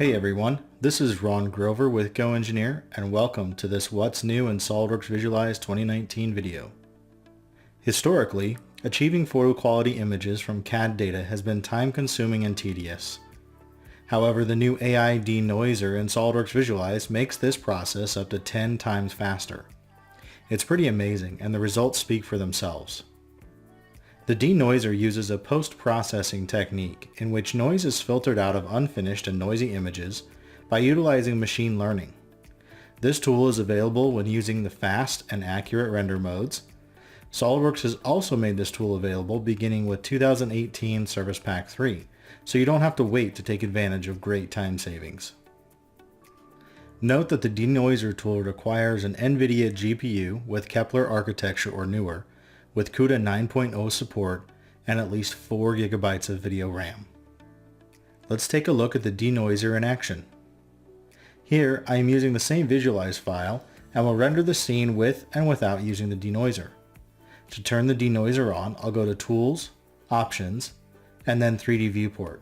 Hey everyone, this is Ron Grover with GoEngineer and welcome to this What's New in SOLIDWORKS Visualize 2019 video. Historically, achieving photo quality images from CAD data has been time-consuming and tedious. However, the new AI Denoiser in SOLIDWORKS Visualize makes this process up to 10 times faster. It's pretty amazing and the results speak for themselves. The Denoiser uses a post-processing technique in which noise is filtered out of unfinished and noisy images by utilizing machine learning. This tool is available when using the fast and accurate render modes. SOLIDWORKS has also made this tool available beginning with 2018 Service Pack 3, so you don't have to wait to take advantage of great time savings. Note that the Denoiser tool requires an NVIDIA GPU with Kepler architecture or newer, with CUDA 9.0 support and at least 4 GB of video RAM. Let's take a look at the Denoiser in action. Here I am using the same Visualize file and will render the scene with and without using the Denoiser. To turn the Denoiser on, I'll go to Tools, Options, and then 3D Viewport.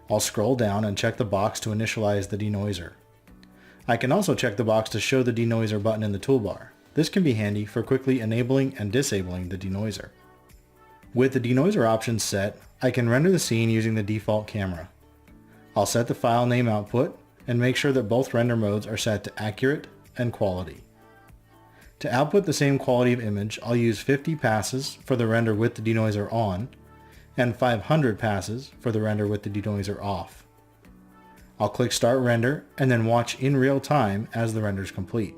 I'll scroll down and check the box to initialize the Denoiser. I can also check the box to show the Denoiser button in the toolbar. This can be handy for quickly enabling and disabling the Denoiser. With the Denoiser options set, I can render the scene using the default camera. I'll set the file name output and make sure that both render modes are set to accurate and quality. To output the same quality of image, I'll use 50 passes for the render with the Denoiser on and 500 passes for the render with the Denoiser off. I'll click Start Render and then watch in real time as the render is complete.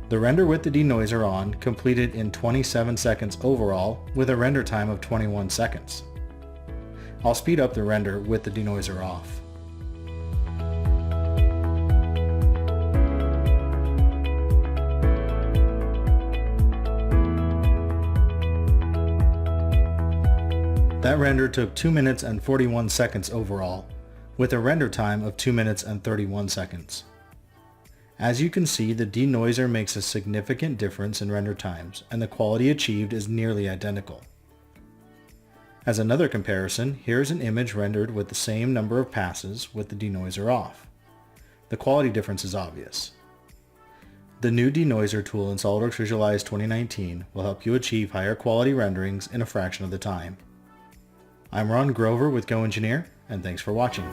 The render with the Denoiser on completed in 27 seconds overall with a render time of 21 seconds. I'll speed up the render with the Denoiser off. That render took 2 minutes and 41 seconds overall, with a render time of 2 minutes and 31 seconds. As you can see, the Denoiser makes a significant difference in render times, and the quality achieved is nearly identical. As another comparison, here's an image rendered with the same number of passes with the Denoiser off. The quality difference is obvious. The new Denoiser tool in SOLIDWORKS Visualize 2019 will help you achieve higher quality renderings in a fraction of the time. I'm Ron Grover with GoEngineer, and thanks for watching.